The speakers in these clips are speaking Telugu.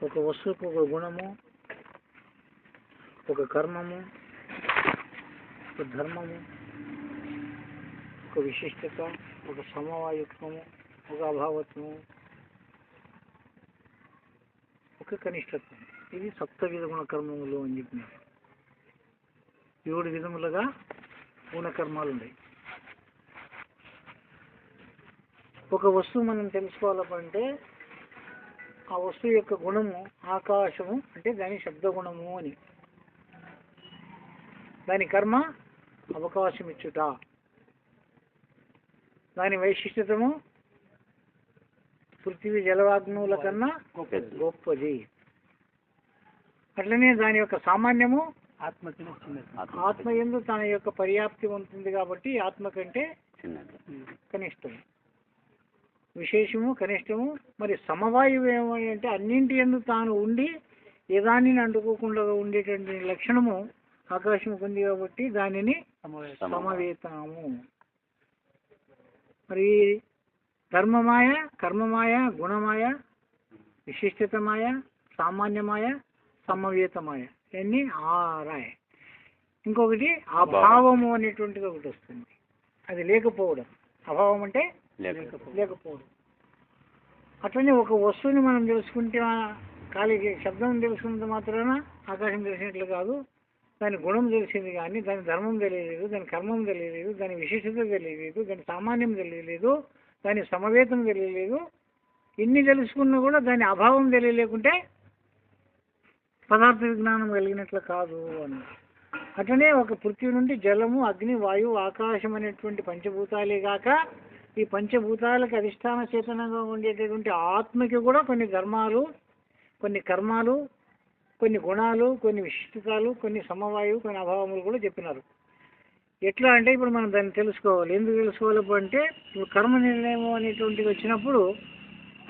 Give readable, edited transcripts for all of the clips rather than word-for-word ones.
ఒక వస్తువుకు ఒక గుణము, ఒక కర్మము, ఒక ధర్మము, ఒక విశిష్టత, ఒక సమవాయుత్వము, ఒక అభావత్వము, ఒక కనిష్టత్వం. ఇది సప్తవిధ గుణ కర్మములు అని చెప్పినారు. 7 విధములుగా గుణకర్మాలు ఉన్నాయి. ఒక వస్తువు మనం తెలుసుకోవాలంటే ఆ వస్తువు యొక్క గుణము ఆకాశము అంటే దాని శబ్దగుణము అని, దాని కర్మ అవకాశం ఇచ్చుట, దాని వైశిష్టతము పృథివీ జలవాగ్నుల కన్నా గొప్పది. అట్లనే దాని యొక్క సామాన్యము ఆత్మ యందు తన యొక్క పర్యాప్తి ఉంటుంది కాబట్టి ఆత్మ కంటే కనిష్టము. విశేషము కనిష్టము. మరి సమవాయువు ఏమని అంటే అన్నింటి యందు తాను ఉండి ఏదాన్ని అంటుకోకుండా ఉండేటువంటి లక్షణము ఆకాశముకు ఉంది కాబట్టి దానిని సమవేతము. మరి ధర్మమాయ, కర్మమాయ, గుణమాయ, విశిష్టతమాయ, సామాన్యమాయ, సమవేతమాయ, ఇవన్నీ 6. ఇంకొకటి అభావము అనేటువంటిది ఒకటి వస్తుంది. అది లేకపోవడం. అభావం అంటే లేకపోవడం. అట్లనే ఒక వస్తువుని మనం తెలుసుకుంటే ఖాళీ శబ్దం తెలుసుకున్నంత మాత్రాన ఆకాశం తెలిసినట్లు కాదు. దాని గుణం తెలిసింది కానీ దాని ధర్మం తెలియలేదు, దాని కర్మం తెలియలేదు, దాని విశిష్టత తెలియలేదు, దాని సామాన్యం తెలియలేదు, దాని సమవేతం తెలియలేదు. ఇన్ని తెలుసుకున్నా కూడా దాని అభావం తెలియలేకుంటే పదార్థ విజ్ఞానం కలిగినట్లు కాదు అని. అట్లనే ఒక పృథ్వీ నుండి జలము, అగ్ని, వాయువు, ఆకాశం అనేటువంటి పంచభూతాలే కాక ఈ పంచభూతాలకు అధిష్టాన చేతనంగా ఉండేటటువంటి ఆత్మకి కూడా కొన్ని ధర్మాలు, కొన్ని కర్మాలు, కొన్ని గుణాలు, కొన్ని విశిష్టతలు, కొన్ని సమవాయువు, కొన్ని అభావములు కూడా చెప్పినారు. ఎట్లా అంటే ఇప్పుడు మనం దాన్ని తెలుసుకోవాలి. ఎందుకు తెలుసుకోవాలి అంటే ఇప్పుడు కర్మ నిర్ణయం అనేటువంటిది వచ్చినప్పుడు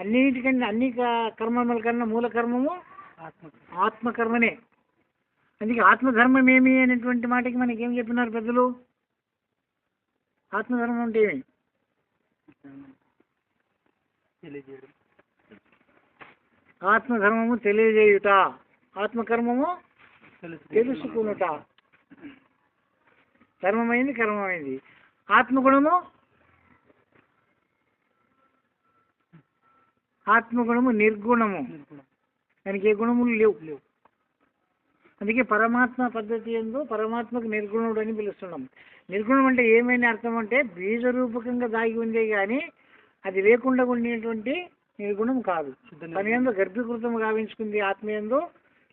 అన్నిటికన్నా అన్ని కర్మముల కన్నా మూల కర్మము ఆత్మకర్మనే. అందుకే ఆత్మధర్మం ఏమి అనేటువంటి మాటకి మనకి ఏం చెప్పినారు పెద్దలు? ఆత్మధర్మం అంటే ఏమి? ఆత్మధర్మము తెలియజేయుట, ఆత్మకర్మము తెలుసుకునుట. ధర్మమైంది, కర్మమైంది. ఆత్మగుణము నిర్గుణము, దానికి ఏ గుణములు లేవు. అందుకే పరమాత్మ పద్ధతి యందు పరమాత్మకు నిర్గుణుడు అని పిలుస్తున్నాం. నిర్గుణం అంటే ఏమైనా అర్థం అంటే బీజ రూపకంగా దాగి ఉందే కానీ అది లేకుండా ఉండేటువంటి నిర్గుణం కాదు. తన యందు గర్భీకృతం గావించుకుంది ఆత్మయందు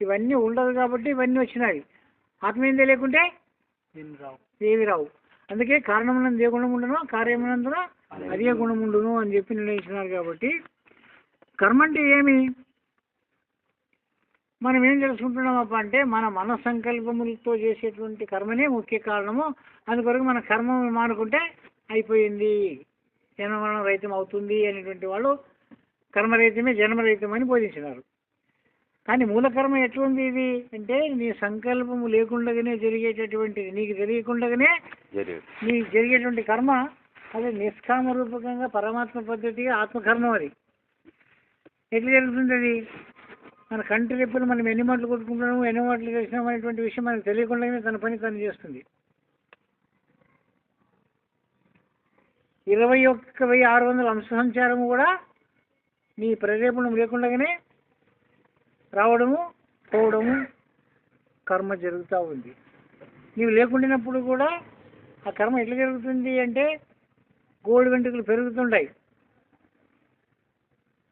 ఇవన్నీ ఉండదు కాబట్టి ఇవన్నీ వచ్చినాయి. ఆత్మయందే లేకుంటే ఏవి రావు. అందుకే కారణమునందు ఏ గుణం ఉండను, కార్యమునందున అదే గుణం ఉండును అని చెప్పి నిర్ణయించినారు. కాబట్టి కర్మ అంటే ఏమి? మనం ఏం తెలుసుకుంటున్నామప్ప అంటే మన మనస్సంకల్పములతో చేసేటువంటి కర్మనే ముఖ్య కారణము. అందుకొరకు మన కర్మను మానుకుంటే అయిపోయింది, జన్మమరణ రహితం అవుతుంది అనేటువంటి వాళ్ళు కర్మరహితమే జన్మరహితం అని బోధించినారు. కానీ మూలకర్మ ఎట్లుంది ఇది అంటే నీ సంకల్పము లేకుండానే జరిగేటటువంటిది, నీకు తెలియకుండానే నీకు జరిగేటువంటి కర్మ అది నిష్కామ రూపకంగా పరమాత్మ పద్ధతిగా ఆత్మకర్మ. అది ఎట్లా జరుగుతుంది? అది మన కంటి రెప్పులు మనం ఎన్ని మాటలు కొట్టుకుంటున్నాము, ఎన్ని మాటలు చేసినాం అనేటువంటి విషయం మనకు తెలియకుండానే తన పని తను చేస్తుంది. 21,600 అంశ సంచారము కూడా నీ ప్రేరేపణం లేకుండానే రావడము పోవడము కర్మ జరుగుతూ ఉంది. నీవు లేకుండానప్పుడు కూడా ఆ కర్మ ఎట్లా జరుగుతుంది అంటే గోడు వెంట్రుకలు పెరుగుతుంటాయి.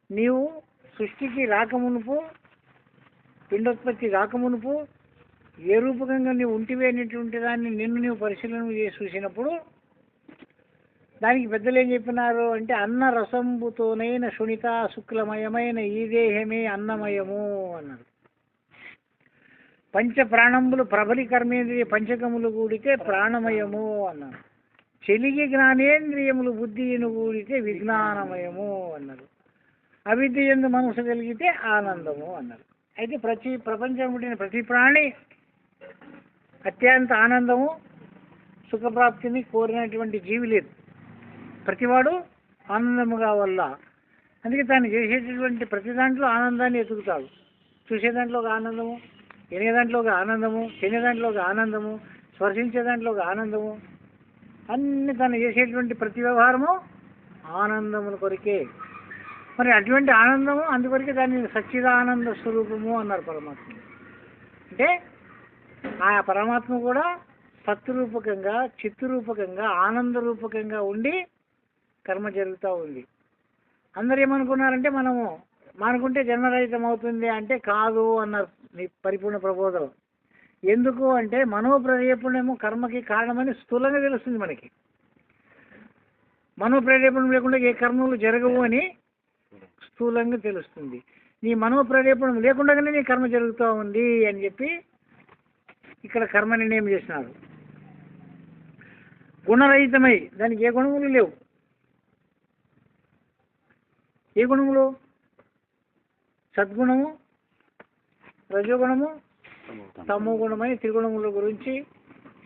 నీవు సృష్టికి రాకమునుపు, పిండోత్పత్తి రాకమునుపు ఏ రూపకంగా నీవు ఉంటివి అనేటువంటి దాన్ని నిన్ను నీవు పరిశీలన చేసి చూసినప్పుడు దానికి పెద్దలు ఏం చెప్పినారు అంటే అన్న రసంబుతోనైన శుణిత శుక్లమయమైన ఈ దేహమే అన్నమయము అన్నారు. పంచ ప్రాణంబులు ప్రబలి కర్మేంద్రియ పంచకములు కూడితే ప్రాణమయము అన్నారు. చెలిగి జ్ఞానేంద్రియములు బుద్ధిని కూడితే విజ్ఞానమయము అన్నారు. అవిద్య యందు మనసు కలిగితే ఆనందము అన్నారు. అయితే ప్రపంచం పుట్టిన ప్రతి ప్రాణి అత్యంత ఆనందము సుఖప్రాప్తిని కోరినటువంటి జీవి లేదు. ప్రతివాడు ఆనందము కావల్ల. అందుకే తాను చేసేటటువంటి ప్రతి దాంట్లో ఆనందాన్ని ఎతుకుతాడు. చూసే దాంట్లో ఒక ఆనందము, వినే దాంట్లో ఒక ఆనందము, తినే దాంట్లో ఒక ఆనందము, స్పర్శించే దాంట్లో ఒక ఆనందము, అన్ని తను చేసేటువంటి ప్రతి వ్యవహారము ఆనందముల కొరికే. మరి అటువంటి ఆనందము అందుకొరికే దాన్ని సచ్చిదానంద స్వరూపము అన్నారు పరమాత్మ. అంటే ఆ పరమాత్మ కూడా సత్రూపకంగా, చిత్తురూపకంగా, ఆనంద రూపకంగా ఉండి కర్మ జరుగుతూ ఉంది. అందరు ఏమనుకున్నారంటే మనము మానుకుంటే జన్మరహితం అవుతుంది అంటే కాదు అన్నారు పరిపూర్ణ ప్రబోధం. ఎందుకు అంటే మనోప్రేరేపణము కర్మకి కారణమని స్థూలంగా తెలుస్తుంది మనకి. మనోప్రేరేపణం లేకుండా ఏ కర్మలు జరగవు అని స్థూలంగా తెలుస్తుంది. నీ మనోప్రేరేపణం లేకుండానే నీ కర్మ జరుగుతూ ఉంది అని చెప్పి ఇక్కడ కర్మ నిర్ణయం చేసినారు. గుణరహితమై, దానికి ఏ గుణములు లేవు. ఏ గుణములు? సద్గుణము, రజోగుణము, తమో గుణమని త్రిగుణముల గురించి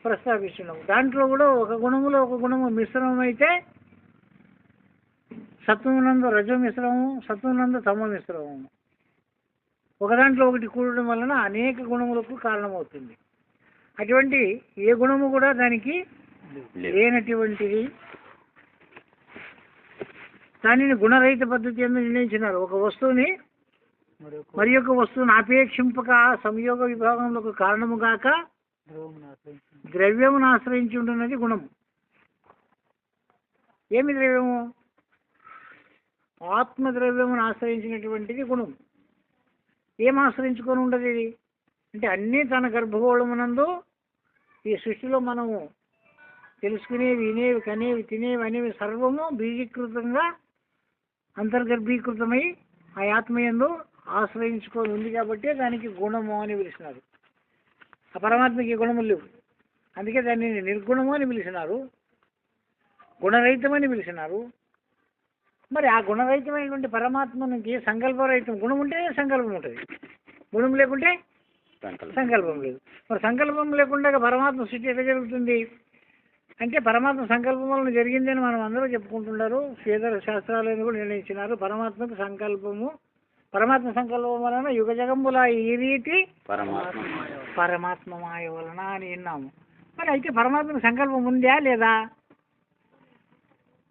ప్రస్తావిస్తున్నాము. దాంట్లో కూడా ఒక గుణములో ఒక గుణము మిశ్రమం అయితే సత్వమునందు రజో మిశ్రమము, సత్వమునందు తమో మిశ్రమము. ఒక దాంట్లో ఒకటి కూడడం వలన అనేక గుణములకు కారణమవుతుంది. అటువంటి ఏ గుణము కూడా దానికి లేనటువంటిది. దానిని గుణరహిత పద్ధతి ಎಂದು నిర్ణయించినారు. ఒక వస్తువుని మరి యొక్క వస్తువును ఆపేక్షింపక సంయోగ విభాగంలో కారణము గాక ద్రవ్యమును ఆశ్రయించి ఉంటున్నది గుణము. ఏమి ద్రవ్యము? ఆత్మద్రవ్యమును ఆశ్రయించినటువంటిది గుణం. ఏం ఆశ్రయించుకొని ఉండదు ఇది అంటే అన్నీ తన గర్భగోళమునందు ఈ సృష్టిలో మనము తెలుసుకునేవి, వినేవి, కనేవి, తినేవి అనేవి సర్వము బీజీకృతంగా అంతర్గర్భీకృతమై ఆ ఆత్మయందు ఆశ్రయించుకొని ఉంది కాబట్టి దానికి గుణము అని పిలిచినారు. ఆ పరమాత్మకి గుణములు లేవు, అందుకే దాన్ని నిర్గుణము అని పిలిచినారు, గుణరహితమని పిలిచినారు. మరి ఆ గుణరహితమైనటువంటి పరమాత్మకి సంకల్పరహితం. గుణం ఉంటే సంకల్పం ఉంటుంది, గుణం లేకుంటే సంకల్పం లేదు. మరి సంకల్పం లేకుండా పరమాత్మ సృష్టి ఎట్లా జరుగుతుంది అంటే పరమాత్మ సంకల్పం వలన జరిగింది అని మనం అందరూ చెప్పుకుంటున్నారు. శ్వేతర శాస్త్రాలను కూడా నిర్ణయించినారు. పరమాత్మ సంకల్పం వలన యుగ జగంబుల ఈ రీతి పరమాత్మ మాయ వలన అని విన్నాము. మరి అయితే పరమాత్మకు సంకల్పం ఉందా లేదా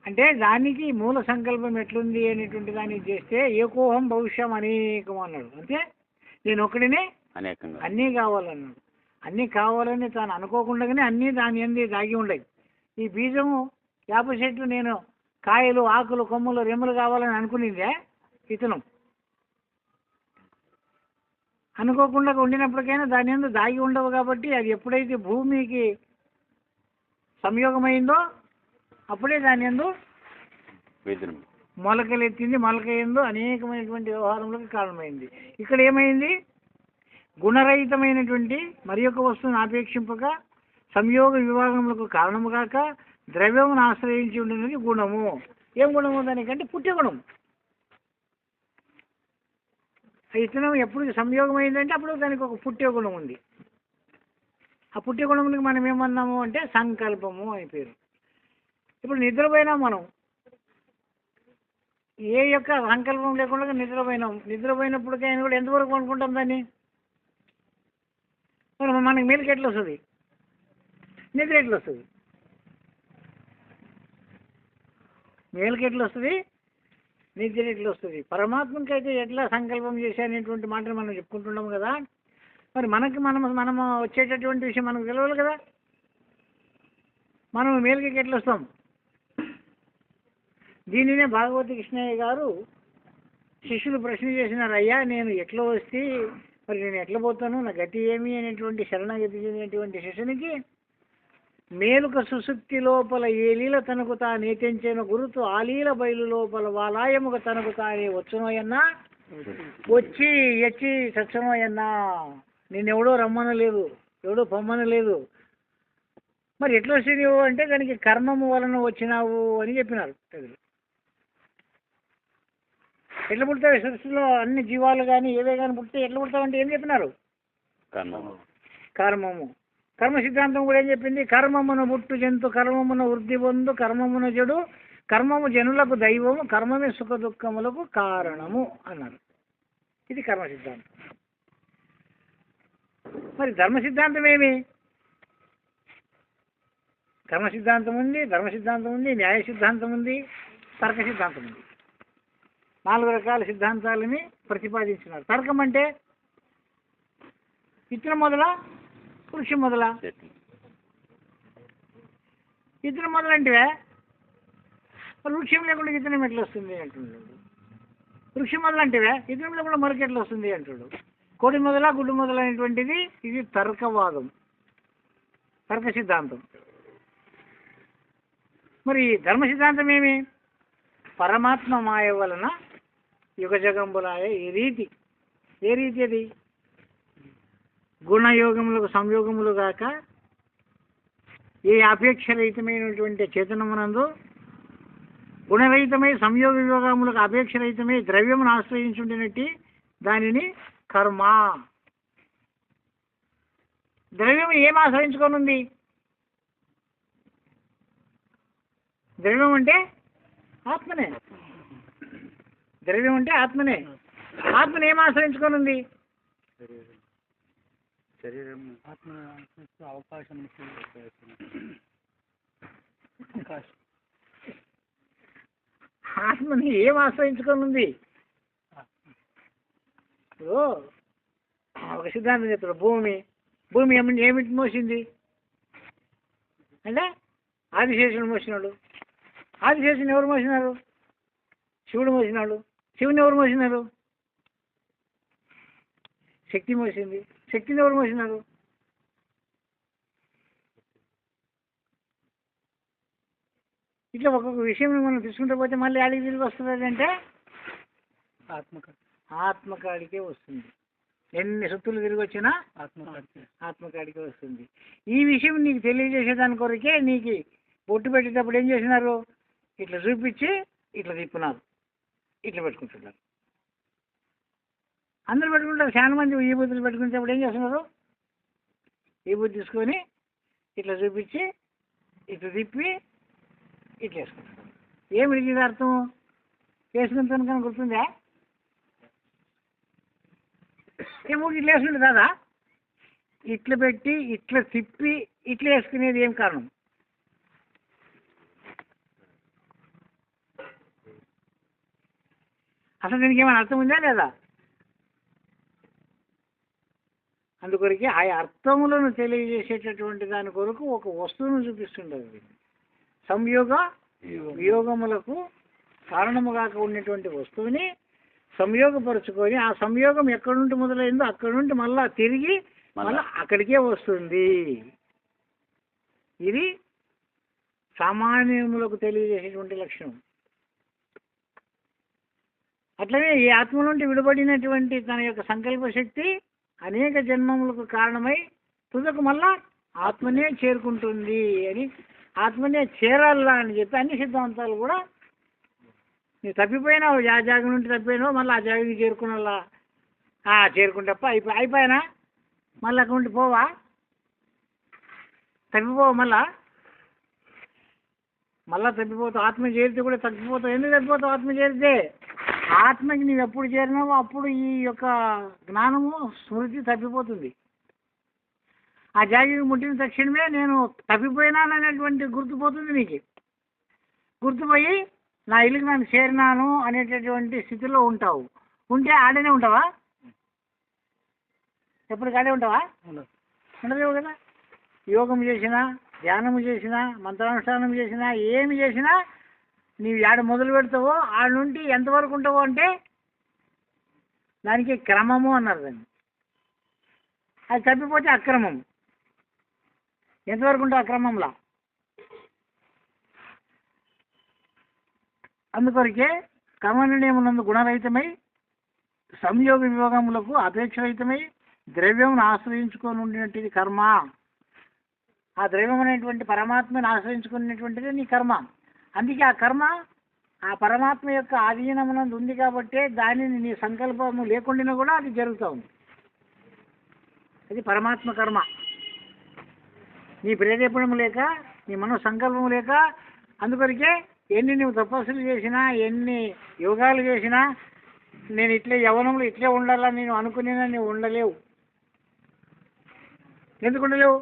అంటే దానికి మూల సంకల్పం ఎట్లుంది అనేటువంటి దాన్ని చేస్తే ఏకోహం భవిష్యం అనేకం అన్నాడు. అంటే నేను ఒకడినే అన్నీ కావాలన్నాడు. అన్నీ కావాలని తాను అనుకోకుండానే అన్నీ దాని అంది దాగి ఉండయి. ఈ బీజము వేప చెట్టు నేను కాయలు, ఆకులు, కొమ్మలు, రెమ్మలు కావాలని అనుకునిందే ఇతను. అనుకోకుండా ఉండినప్పటికైనా దాని అందు దాగి ఉండవు కాబట్టి అది ఎప్పుడైతే భూమికి సంయోగమైందో అప్పుడే దాని యందు మొలకలెత్తింది. మొలక యందు అనేకమైనటువంటి వ్యవహారములకు కారణమైంది. ఇక్కడ ఏమైంది? గుణరహితమైనటువంటి మరి యొక్క వస్తువును ఆపేక్షింపక సంయోగ విభాగములకు కారణము కాక ద్రవ్యమును ఆశ్రయించి ఉండినది గుణము. ఏం గుణము దానికంటే పుట్టే గుణము. ఇతనం ఎప్పుడు సంయోగమైందంటే అప్పుడు దానికి ఒక పుట్టే గుణం ఉంది. ఆ పుట్టే గుణమునికి మనం ఏమన్నాము అంటే సంకల్పము అని పేరు. ఇప్పుడు నిద్రపోయినాం మనం, ఏ యొక్క సంకల్పం లేకుండా నిద్రపోయినాం. నిద్రపోయినప్పటికైనా కూడా ఎంతవరకు అనుకుంటాం దాన్ని? మరి మనకి మేలుకి ఎట్లా వస్తుంది? నిద్ర ఎట్లా వస్తుంది? మేలుకి ఎట్లా వస్తుంది? నిద్ర ఎట్లా వస్తుంది? పరమాత్మకి అయితే ఎట్లా సంకల్పం చేశానేటువంటి మాటలు మనం చెప్పుకుంటున్నాము కదా. మరి మనము వచ్చేటటువంటి విషయం మనకు తెలియాలి కదా. మనం మేలుకి ఎట్లా వస్తాం? దీనినే భాగవతి కృష్ణయ్య గారు శిష్యులు ప్రశ్న చేసినారు. అయ్యా నేను ఎట్లా వస్తే మరి నేను ఎట్లా పోతాను, నా గతి ఏమి అనేటువంటి శరణగతి చెందినటువంటి శిష్యునికి మేలుక సుశుక్తి లోపల ఏ లీల తనకు తానేతించిన గురుతు ఆ లీల బయలు లోపల వాలాయముగ తనకు తానే వచ్చునోయన్నా వచ్చి ఎచ్చి చచ్చనోయన్నా. నిన్నెవడో రమ్మనలేదు, ఎవడో పొమ్మనలేదు. మరి ఎట్లా వచ్చి నువ్వు అంటే దానికి కర్మము వలన వచ్చినావు అని చెప్పినారు. ఎట్లా పుడతావు? సృష్టిలో అన్ని జీవాలు కానీ ఏవే కానీ పుడితే ఎట్లా పుడతావు అంటే ఏం చెప్పినారు? కర్మము. కర్మ సిద్ధాంతం కూడా ఏం చెప్పింది? కర్మమున పుట్టు జంతు కర్మమున వృద్ధి పొందు కర్మమున చెడు కర్మము జనులకు దైవము కర్మమే సుఖ దుఃఖములకు కారణము అన్నారు. ఇది కర్మ సిద్ధాంతం. మరి ధర్మ సిద్ధాంతం ఏమి? కర్మ సిద్ధాంతం ఉంది, ధర్మ సిద్ధాంతం ఉంది, న్యాయ సిద్ధాంతం ఉంది, తర్క సిద్ధాంతం ఉంది. 4 రకాల సిద్ధాంతాలని ప్రతిపాదించినారు. తర్కం అంటే ఇతరం మొదల, వృక్షం మొదల. ఇతరం మొదలంటే వృక్షం లేకుండా ఇతరం ఎట్లా వస్తుంది అంటున్నాడు. వృక్షం మొదలంటే ఇతరం లేకుండా మరొక ఎట్లా వస్తుంది అంటున్నాడు. కోడి మొదల, గుడ్డు మొదలైనటువంటిది ఇది తర్కవాదం, తర్క సిద్ధాంతం. మరి ధర్మ సిద్ధాంతం ఏమి? పరమాత్మ మాయ వలన యుగ జగంబులాయ ఏ రీతి అది గుణయోగములకు సంయోగములు గాక ఏ అపేక్షరహితమైనటువంటి చేతనమునందు గుణరహితమై సంయోగ వియోగములకు అపేక్షరహితమై ద్రవ్యమును ఆశ్రయించుండినట్టి దానిని కర్మ. ద్రవ్యం ఏం ఆశ్రయించుకోనుంది? ద్రవ్యం అంటే ఆత్మనే. ద్రవ్యం అంటే ఆత్మనే. ఆత్మను ఏం ఆశ్రయించుకోనుంది? శరీరం ఆత్మ అవకాశం ఆత్మని ఏం ఆశ్రయించుకోనుంది? ఒక సిద్ధాంతం చెప్తాడు. భూమి ఏమిటి మోసింది అంటే ఆదిశేషుడు మోసినాడు. ఆదిశేషుని ఎవరు మోసినారు? శివుడు మోసినాడు. శివుని ఎవరు మోసినారు? శక్తి మోసింది. శక్తిని ఎవరు మోసినారు? ఇట్లా ఒక్కొక్క విషయం మనం తీసుకుంటూ పోతే మళ్ళీ ఆడికి తిరిగి వస్తుంది అంటే ఆత్మకాడికే వస్తుంది. ఎన్ని సుత్తులు తిరిగి వచ్చినా ఆత్మకాడికే వస్తుంది. ఈ విషయం నీకు తెలియజేసేదాని కొరకే నీకు బొట్టు పెట్టేటప్పుడు ఏం చేసినారు? ఇట్లా చూపించి ఇట్లా తిప్పున్నారు, ఇట్లా పెట్టుకుంటున్నారు. అందరూ పెట్టుకుంటారు. చాలా మంది ఈ బుద్ధులు పెట్టుకునేటప్పుడు ఏం చేస్తున్నారు? ఈ బుద్ధి తీసుకొని ఇట్లా చూపించి ఇట్లా తిప్పి ఇట్లా వేసుకుంటారు. ఏమి ఇది అర్థం? వేసుకుంటాను కానీ గుర్తుందా? ఏమో ఇట్లా వేసుకుంటే కాదా? ఇట్లా పెట్టి ఇట్లా తిప్పి ఇట్లా వేసుకునేది ఏం కారణం? అసలు దీనికి ఏమైనా అర్థం ఉందా లేదా? అందుకొరకే ఆ అర్థములను తెలియజేసేటటువంటి దాని కొరకు ఒక వస్తువును చూపిస్తుండదు. సంయోగ వియోగములకు కారణముగాక ఉన్నటువంటి వస్తువుని సంయోగపరుచుకొని ఆ సంయోగం ఎక్కడి నుండి మొదలైందో అక్కడి నుండి మళ్ళా తిరిగి మళ్ళా అక్కడికే వస్తుంది. ఇది సామాన్యములకు తెలియజేసేటువంటి లక్షణం. అట్లనే ఈ ఆత్మ నుండి విడబడినటువంటి తన యొక్క సంకల్ప శక్తి అనేక జన్మములకు కారణమై తుదకు మళ్ళా ఆత్మనే చేరుకుంటుంది అని, ఆత్మనే చేరాలా అని చెప్పి అన్ని సిద్ధాంతాలు కూడా నువ్వు తప్పిపోయినావు, ఆ జాగం నుండి తప్పిపోయినావు, మళ్ళీ ఆ జాగకి చేరుకున్నా చేరుకుంటప్ప అయిపోయినా మళ్ళీ అక్కడ నుండి పోవా? తప్పిపోవు, మళ్ళా తప్పిపోతావు. ఆత్మ చేరితే కూడా తప్పిపోతావు. ఎందుకు తప్పిపోతావు? ఆత్మ చేరితే ఆత్మకి నువ్వు ఎప్పుడు చేరినావో అప్పుడు ఈ యొక్క జ్ఞానము స్మృతి తప్పిపోతుంది. ఆ జాగికి ముట్టిన తక్షణమే నేను తప్పిపోయినాననేటువంటి గుర్తుపోతుంది. నీకు గుర్తుపోయి నా ఇల్లుకి నన్ను చేరినాను అనేటటువంటి స్థితిలో ఉంటావు. ఉంటే ఆడనే ఉంటావా? ఎప్పటికి ఆడే ఉంటావా? ఉండలేవు కదా. యోగం చేసినా, ధ్యానము చేసినా, మంత్రానుష్ఠానం చేసినా, ఏమి చేసినా నీవు ఆడ మొదలు పెడతావో ఆడ నుండి ఎంతవరకు ఉంటావో అంటే దానికి క్రమము అన్నారు. దాన్ని అది తప్పిపోతే అక్రమం. ఎంతవరకు ఉంటావు అక్రమంలా? అందుకొరకే కర్మనిర్ణయమునందు గుణరహితమై సంయోగ వియోగములకు అపేక్షరహితమై ద్రవ్యమును ఆశ్రయించుకొని ఉండినటువంటిది కర్మ. ఆ ద్రవ్యం అనేటువంటి పరమాత్మని ఆశ్రయించుకున్నటువంటిది నీ కర్మ. అందుకే ఆ కర్మ ఆ పరమాత్మ యొక్క ఆధీనమునందు ఉంది కాబట్టే దానిని నీ సంకల్పము లేకుండా కూడా అది జరుగుతూ ఉంది. అది పరమాత్మ కర్మ. నీ ప్రేరేపణము లేక, నీ మనో సంకల్పము లేక, అందుకొరకే ఎన్ని నువ్వు తపస్సులు చేసినా, ఎన్ని యోగాలు చేసినా, నేను ఇట్లే యవనంలో ఇట్లే ఉండాలని నేను అనుకునేనా నువ్వు ఉండలేవు. ఎందుకు ఉండలేవు?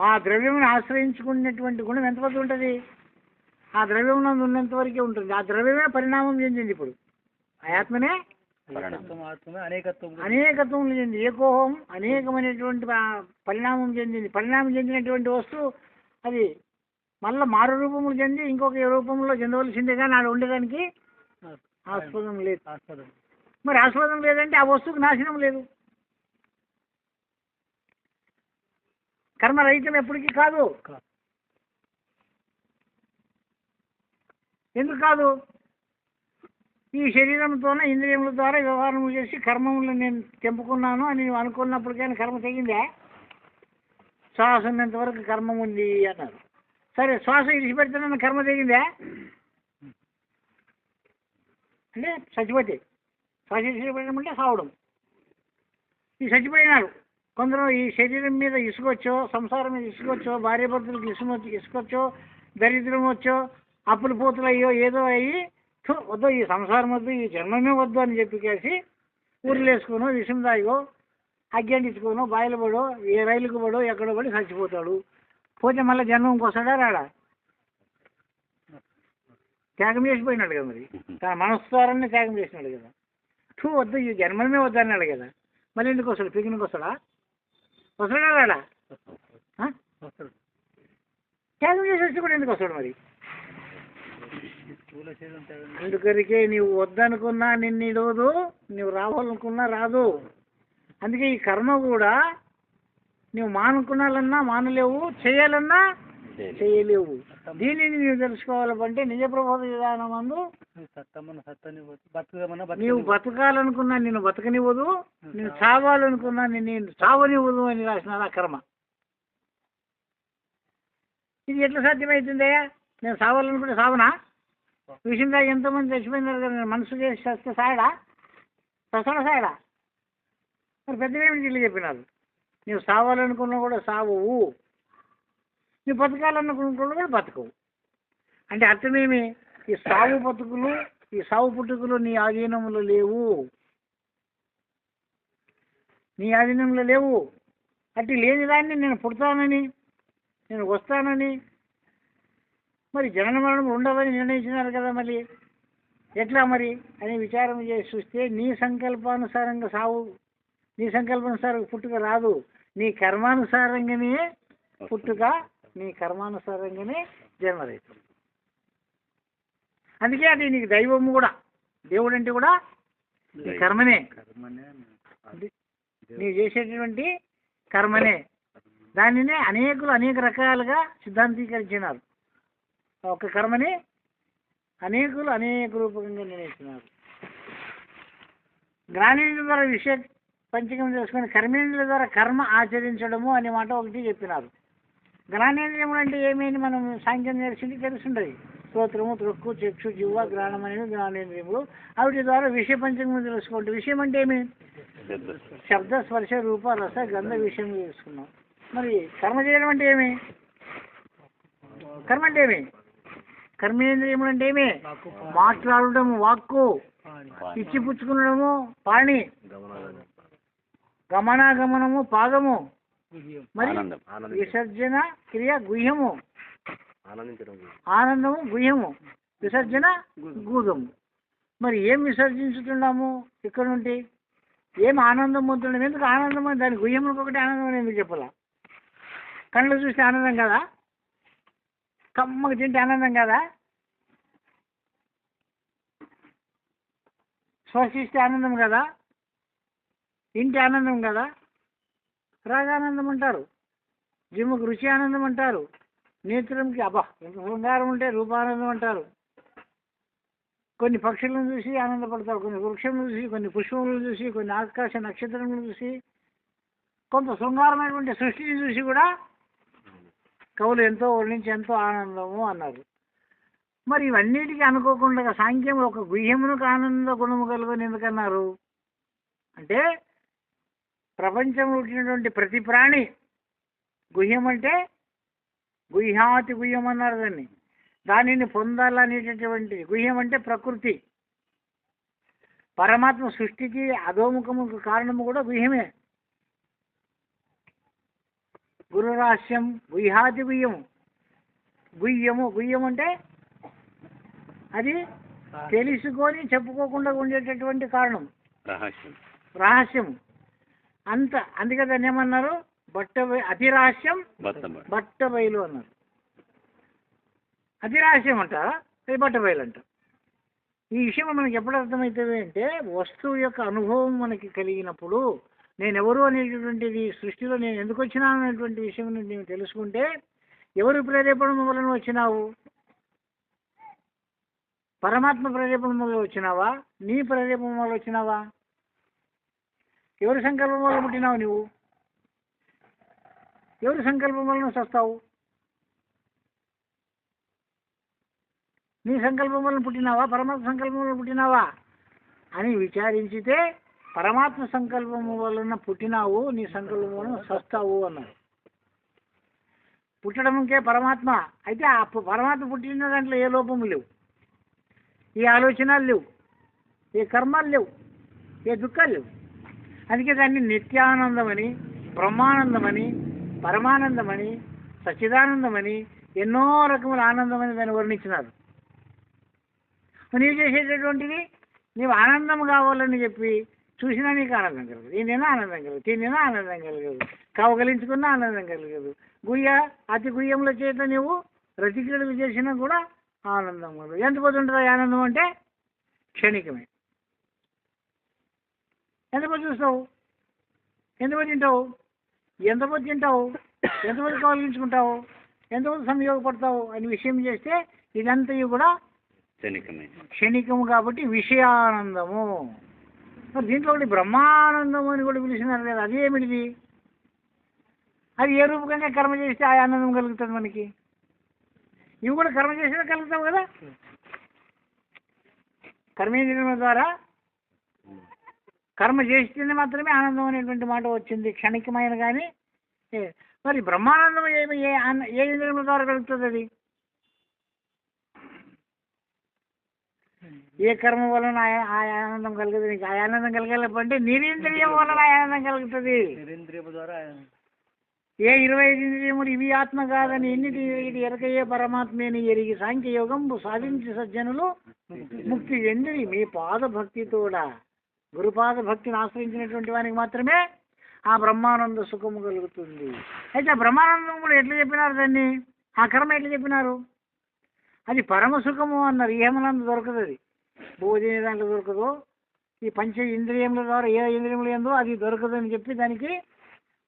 ఆ ద్రవ్యమును ఆశ్రయించుకున్నటువంటి గుణం ఎంతవరకు ఉంటుంది? ఆ ద్రవ్యం ఉన్నంత వరకే ఉంటుంది. ఆ ద్రవ్యమే పరిణామం చెందింది. ఇప్పుడు ఆ ఆత్మనే అనేకత్వం చెందింది. ఏకోహం అనేకమైనటువంటి పరిణామం చెందింది. పరిణామం చెందినటువంటి వస్తువు అది మళ్ళీ మారు రూపములు చెంది ఇంకొక రూపంలో చెందవలసిందే, కానీ ఆడ ఉండడానికి ఆస్పదం లేదు. మరి ఆస్పదం లేదంటే ఆ వస్తువుకు నాశనం లేదు. కర్మరహితం ఎప్పటికీ కాదు. ఎందుకు కాదు? ఈ శరీరంతోనే ఇంద్రియముల ద్వారా వ్యవహారములు చేసి కర్మములు నేను తెంపుకున్నాను అని నువ్వు అనుకున్నప్పటికైనా కర్మ తెగిందే? శ్వాస ఉన్నంత వరకు కర్మం ఉంది అన్నారు. సరే, శ్వాస ఇడిచిపెడుతున్న కర్మ తెగిందే? అంటే చచ్చిపోతే శ్వాస ఇడిచిపెట్టడం అంటే సావడం. ఈ చచ్చిపోయినారు కొందరు. ఈ శరీరం మీద ఇసుకొచ్చో, సంసారం మీద ఇసుకొచ్చో, భార్య భర్తలకు ఇసుకొచ్చో, దరిద్రం వచ్చో, అప్పులు పోతులు అయ్యో ఏదో అయ్యి వద్దు, ఈ సంసారం వద్దు, ఈ జన్మమే వద్దు అని చెప్పేసి ఊర్లు వేసుకోనో, విషం తాగో, అగ్గంటించుకోనో, బాయిలు పడో, ఏ రైలుకు పడో, ఎక్కడో పడి చచ్చిపోతాడు. పోతే మళ్ళీ జన్మంకి వస్తాడా రాడా? త్యాగం చేసిపోయినాడు కదా. మరి తన మనస్సారాన్ని త్యాగం చేసినాడు కదా. వద్దు, ఈ జన్మమే వద్దు అన్నాడు కదా. మళ్ళీ ఎందుకు వస్తాడు? పిక్నిక్ వస్తాడా? వస్తాడా రాడా? త్యాగం చేసి వచ్చి కూడా ఎందుకు వస్తాడు మరి? అందుకరికే నీవు వద్దనుకున్నా నిన్ను ఇడవదు, నువ్వు రావాలనుకున్నా రాదు. అందుకే ఈ కర్మ కూడా నువ్వు మానుకున్నాలన్నా మానలేవు, చేయాలన్నా చేయలేవు. దీనిని నువ్వు తెలుసుకోవాలంటే నిజ ప్రబోధ విధానం అందు నీవు బతకాలనుకున్నా నిన్ను బతకనివ్వదు, నేను చావాలనుకున్నా నేను చావనివ్వదు అని రాసినారు ఆ కర్మ. ఇది ఎట్లా సాధ్యమవుతుందయ్యా? నేను సావాలనుకుంటే సావనా? విషయం దాకా ఎంతోమంది చచ్చిపోయినారు కదా. మనసు చేసి చస్తే సాయడా? చస్తాడా సాయడా? మరి పెద్దవేమిటి ఇల్లు చెప్పినారు. నువ్వు సావాలనుకున్నా కూడా సావవు, నువ్వు బతకాలనుకున్నా కూడా బతకవు. అంటే అర్థమేమి? ఈ సావు బతుకులు, ఈ సావు పుట్టుకులు నీ ఆధీనంలో లేవు, నీ ఆధీనంలో లేవు. అట్టి లేని దాన్ని నేను పుడతానని, నేను వస్తానని, మరి జనన మరణం ఉండవని నిర్ణయించినారు కదా. మరి ఎట్లా మరి అని విచారం చేసి చూస్తే నీ సంకల్పానుసారంగా సావు, నీ సంకల్పానుసారం పుట్టుక రాదు. నీ కర్మానుసారంగానే పుట్టుక, నీ కర్మానుసారంగానే జన్మరైతుంది. అందుకే అది నీకు దైవము కూడా, దేవుడు అంటే కూడా నీ కర్మనే, నీవు చేసేటటువంటి కర్మనే. దానినే అనేక రకాలుగా సిద్ధాంతీకరించినారు. ఒక కర్మని అనేక రూపంగా నిర్ణయించినారు. జ్ఞానేంద్రుల ద్వారా విషయ పంచకం చేసుకుని కర్మేంద్రుల ద్వారా కర్మ ఆచరించడము అనే మాట ఒకటి చెప్పినారు. జ్ఞానేంద్రియములు అంటే ఏమేమి మనం సాంఖ్యం నేర్చింది తెలుసుండదు. స్తోత్రము, త్రొక్కు, చక్షు, జివ్వ, గ్రాణం అనేవి జ్ఞానేంద్రియములు. వీటి ద్వారా విషయ పంచకం తెలుసుకుంటే విషయం అంటే ఏమి? శబ్ద, స్పర్శ, రూప, రస, గంధ విషయం తెలుసుకున్నాం. మరి కర్మ చేయడం అంటే ఏమి? కర్మ అంటే ఏమి? కర్మేంద్రియములు అంటే ఏమి? మాట్లాడటము వాక్కు, ఇచ్చి పుచ్చుకునడము పాణి, గమనాగమనము పాదము, మరి విసర్జన క్రియ గుహ్యము, ఆనందము గుహ్యము, విసర్జన గూదము. మరి ఏం విసర్జించుతున్నాము ఇక్కడ నుండి? ఏం ఆనందం పొందుతున్నాం? ఎందుకు ఆనందం అని దాని గుహ్యములకు ఒకటి ఆనందం అని ఎందుకు చెప్పాలా? కళ్ళు చూస్తే ఆనందం కదా, కమ్మకు తింటే ఆనందం కదా, శ్వాసిస్తే ఆనందం కదా, ఇంటి ఆనందం కదా. రాగానందం అంటారు, జిమ్ముకు రుచి ఆనందం అంటారు, నేత్రంకి అబ్బా ఎంత శృంగారం ఉంటే రూపానందం అంటారు. కొన్ని పక్షులను చూసి ఆనందపడతారు, కొన్ని వృక్షములను చూసి, కొన్ని పుష్పములను చూసి, కొన్ని ఆకాశ నక్షత్రములను చూసి, కొంత శృంగారమైనటువంటి సృష్టిని చూసి కూడా కవులు ఎంతో వర్ణించి ఎంతో ఆనందము అన్నారు. మరి ఇవన్నిటికీ అనుకోకుండా సాంఖ్యం ఒక గుహ్యమునకు ఆనంద గుణము కలుగుని ఎందుకన్నారు అంటే, ప్రపంచంలో పుట్టినటువంటి ప్రతి ప్రాణి గుహ్యం అంటే గుహ్యాతి గుహ్యం అన్నారు దాన్ని. దానిని పొందాలనేటటువంటి గుహ్యం అంటే ప్రకృతి. పరమాత్మ సృష్టికి అధోముఖముకు కారణము కూడా గుహ్యమే. గురు రహస్యం గుహ్యాతి గుయ్యము. గుయ్యం అంటే అది తెలుసుకొని చెప్పుకోకుండా ఉండేటటువంటి కారణం, రహస్యం. అందుకే దాన్ని ఏమన్నారు? అతి రహస్యం బట్ట బయలు అన్నారు. అతి రహస్యం అంటారా, అది బట్ట బయలు అంటారు. ఈ విషయం మనకి ఎప్పుడు అర్థమవుతుంది అంటే, వస్తువు యొక్క అనుభవం మనకి కలిగినప్పుడు, నేను ఎవరు అనేటటువంటిది, సృష్టిలో నేను ఎందుకు వచ్చినాను అనేటువంటి విషయం నేను తెలుసుకుంటే, ఎవరి ప్రేరేపణ వలన వచ్చినావు? పరమాత్మ ప్రేరేపణ వల్ల వచ్చినావా? నీ ప్రేరేపణ వల్ల వచ్చినావా? ఎవరి సంకల్పం వల్ల పుట్టినావు నువ్వు? ఎవరి సంకల్పం వలన చస్తావు? నీ సంకల్పం వలన పుట్టినావా, పరమాత్మ సంకల్పం వలన పుట్టినావా అని విచారించితే, పరమాత్మ సంకల్పం వలన పుట్టినావు, నీ సంకల్పం వలన చస్తావు అన్నారు. పుట్టడంకే పరమాత్మ అయితే, ఆ పరమాత్మ పుట్టిన దాంట్లో ఏ లోపము లేవు, ఏ ఆలోచనలు లేవు, ఏ కర్మలు లేవు, ఏ దుఃఖాలు లేవు. అందుకే దాన్ని నిత్యానందమని, బ్రహ్మానందమని, పరమానందమని, సచ్చిదానందమని, ఎన్నో రకముల ఆనందమని దాన్ని వర్ణించినారు. నీవు చేసేటటువంటిది, నీవు ఆనందం కావాలని చెప్పి చూసినా నీకు ఆనందం కలగదు, ఈయనైనా ఆనందం కలగదు, తినైనా ఆనందం కలగదు, కవగలించుకున్నా ఆనందం కలగదు. అతి గుయ్యంలో చేత నీవు రతిక్రీడలు చేసినా కూడా ఆనందం కలగదు. ఎంత పోతుంటుంది ఆనందం అంటే? క్షణికమే. ఎంతమంది చూస్తావు, ఎంతమంది తింటావు, ఎంతమంది తింటావు, ఎంతమంది కవలించుకుంటావు, ఎంతమంది సంయోగపడతావు అని విషయం చేస్తే ఇదంతా కూడా క్షణికము. కాబట్టి విషయానందము. మరి దీంట్లో ఒకటి బ్రహ్మానందము అని కూడా పిలిచినారు కదా, అది ఏమిటిది? అది ఏ రూపకంగా కర్మ చేస్తే ఆ ఆనందం కలుగుతుంది మనకి. ఇవి కూడా కర్మ చేసినా కలుగుతావు కదా. కర్మేంద్రియం ద్వారా కర్మ చేస్తేనే మాత్రమే ఆనందం అనేటువంటి మాట వచ్చింది, క్షణికమైన. కానీ మరి బ్రహ్మానందం ఏ ఇంద్రియముల ద్వారా కలుగుతుంది? అది ఏ కర్మ వలన ఆ ఆనందం కలుగుతుంది? నీకు ఆ ఆనందం కలగాలంటే నిరీంద్రియం వలన ఆనందం కలుగుతుంది. ఏ 25 ఇంద్రియములు ఇవి ఆత్మ కాదని ఎన్నిటి ఎరకయ్యే పరమాత్మని ఎరిగి సాంఖ్యయోగం సాధించి సజ్జనులు ముక్తి చెంది మీ పాద భక్తితోడా, గురుపాద భక్తిని ఆశ్రయించినటువంటి వానికి మాత్రమే ఆ బ్రహ్మానంద సుఖము కలుగుతుంది. అయితే ఆ బ్రహ్మానందం కూడా ఎట్లా చెప్పినారు దాన్ని? ఆ కర్మ ఎట్లా చెప్పినారు? అది పరమ సుఖము అన్నారు. ఏమనందు దొరకదు, అది భోజన దాంట్లో దొరకదు, ఈ పంచ ఇంద్రియముల ద్వారా ఏ ఇంద్రియములు ఏందో అది దొరకదు అని చెప్పి దానికి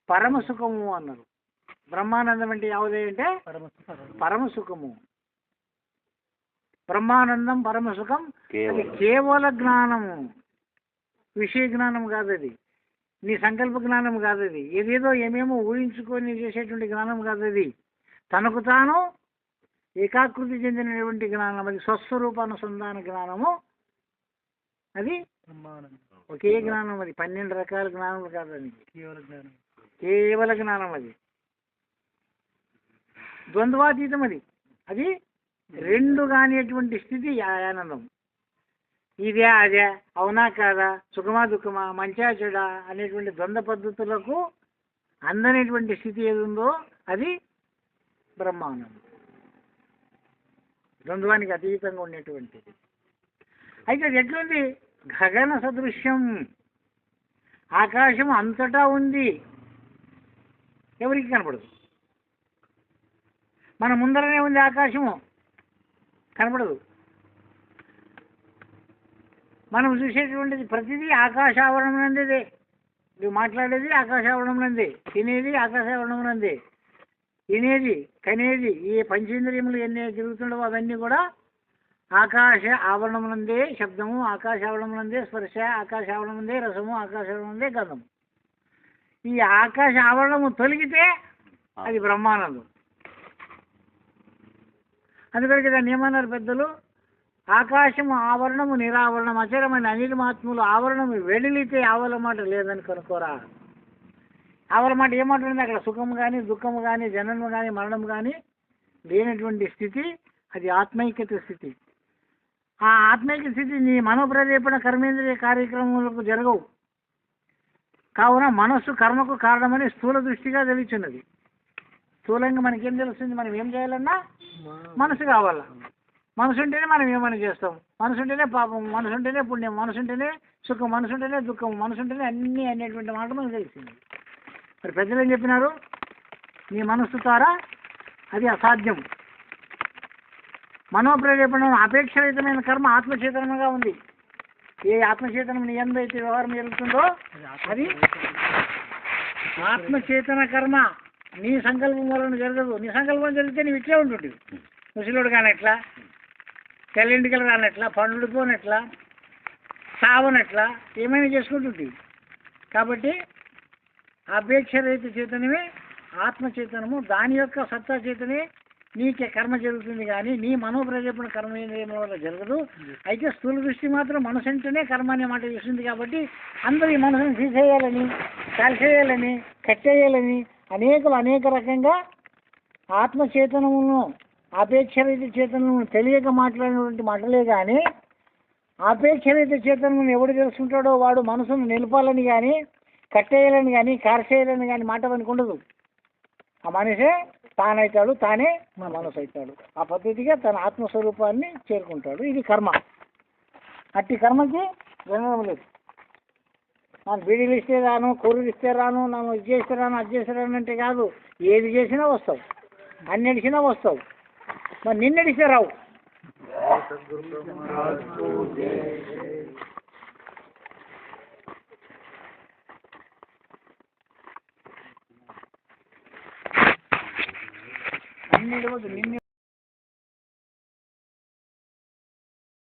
పరమ సుఖము అన్నారు. బ్రహ్మానందం అంటే యావదే అంటే పరమ సుఖము. బ్రహ్మానందం పరమ సుఖం. అది కేవల జ్ఞానము, విషయ జ్ఞానం కాదు, అది నీ సంకల్ప జ్ఞానం కాదు, అది ఏదేదో ఏమేమో ఊహించుకొని చేసేటువంటి జ్ఞానం కాదు, అది తనకు తాను ఏకాకృతి చెందినటువంటి జ్ఞానం. అది స్వస్వరూపానుసంధాన జ్ఞానము. అది ఒకే జ్ఞానం. అది 12 రకాల జ్ఞానములు కాదు, అది కేవల జ్ఞానం. అది ద్వంద్వాతీతం. అది రెండు కానిటువంటి స్థితి ఆనందం. ఇదే అదే, అవునా కాదా, సుఖమా దుఃఖమా, మంచా చెడా అనేటువంటి ద్వంద్వ పద్ధతులకు అందనేటువంటి స్థితి ఏది ఉందో అది బ్రహ్మానందం. ద్వంద్వానికి అతీతంగా ఉండేటువంటిది. అయితే అది ఎట్లుంది? గగన సదృశ్యం. ఆకాశం అంతటా ఉంది, ఎవరికి కనపడదు. మన ముందరనే ఉంది ఆకాశము, కనపడదు. మనం చూసేటువంటిది ప్రతిదీ ఆకాశావరణం నందే. నువ్వు మాట్లాడేది ఆకాశావరణం నందే, తినేది ఆకాశావరణం నందే, వినేది కనేది ఈ పంచేంద్రియములు ఎన్ని తిరుగుతుండవో అవన్నీ కూడా ఆకాశ ఆవరణం నందే. శబ్దము ఆకాశ ఆవరణం నందే, స్పర్శ ఆకాశ ఆవరణం నందే, రసము ఆకాశ ఆవరణం నందే, గంధము. ఈ ఆకాశ ఆవరణము తొలగితే అది బ్రహ్మానందం. అందుకని దాన్ని ఏమన్నారు పెద్దలు? ఆకాశము ఆవరణము నిరావరణం అచరమైన అనిర్మాత్ములు ఆవరణము వెడిలితే ఆవల మాట లేదని కనుకోరా. ఆవల మాట ఏమంటుంది? అక్కడ సుఖము కానీ దుఃఖము కానీ జననము కానీ మరణము కానీ లేనటువంటి స్థితి, అది ఆత్మైక్యత స్థితి. ఆ ఆత్మైక్య స్థితి నీ మనోప్రేరేపణ కర్మేంద్రియ కార్యక్రమాలకు జరగవు. కావున మనస్సు కర్మకు కారణమని స్థూల దృష్టిగా తెలిసినది. స్థూలంగా మనకేం తెలుస్తుంది? మనం ఏం చేయాలన్నా మనసు కావాలా. మనసు ఉంటేనే మనం ఏమైనా చేస్తాం. మనసు ఉంటేనే పాపం, మనసు ఉంటేనే పుణ్యం, మనసు ఉంటేనే సుఖం, మనసు ఉంటేనే దుఃఖం, మనసు ఉంటేనే అన్నీ అనేటువంటి మాట మనకు తెలిసింది. మరి పెద్దలు ఏం చెప్పినారు? నీ మనస్సు ద్వారా అది అసాధ్యం. మనోప్రేరేపణ అపేక్షరహితమైన కర్మ ఆత్మచేతనంగా ఉంది. ఏ ఆత్మచేతనం నీ యందు అయితే వ్యవహారం జరుగుతుందో అది ఆత్మచేతన కర్మ. నీ సంకల్పం వలన జరగదు. నీ సంకల్పం జరిగితే నీవు ఇట్లే ఉంటుంటివి. ముసలోడు కానట్లా, తెల్లింటికలు కానట్లా, పండ్లు పోనట్లా, సావనట్లా ఏమైనా చేసుకుంటుంటివి. కాబట్టి అపేక్షరహిత చేతనమే ఆత్మచేతనము. దాని యొక్క సత్తా చేతనే నీకే కర్మ జరుగుతుంది. కానీ నీ మనోప్రేరేపణ కర్మ ఏం వల్ల జరగదు. అయితే స్థూల దృష్టి మాత్రం మనసు అంటేనే కర్మ అనే మాట చేస్తుంది. కాబట్టి అందరూ ఈ మనసును తీసేయాలని, కాల్చేయాలని, కట్టేయాలని అనేక రకంగా ఆత్మచేతనమును అపేక్షరహిత చేతనము తెలియక మాట్లాడినటువంటి మాటలే. కానీ అపేక్షరహిత చేతనమును ఎవడు తెలుసుకుంటాడో వాడు మనసును నిలపాలని కానీ, కట్టేయాలని కానీ, కార్చేయాలని కానీ మాట మనకు ఉండదు. ఆ మనిషే తానవుతాడు, తానే మన మనసు అవుతాడు. ఆ పద్ధతిగా తన ఆత్మస్వరూపాన్ని చేరుకుంటాడు. ఇది కర్మ. అట్టి కర్మకి వినడం లేదు. నన్ను బీడీలు ఇస్తే రాను, కూరలు ఇస్తే రాను, నన్ను ఇది చేస్తే రాను, అది చేస్తే రాను అంటే కాదు. ఏది చేసినా వస్తావు, అన్ని నడిచినా వస్తావు. మరి నిన్నడిస్తే రావు.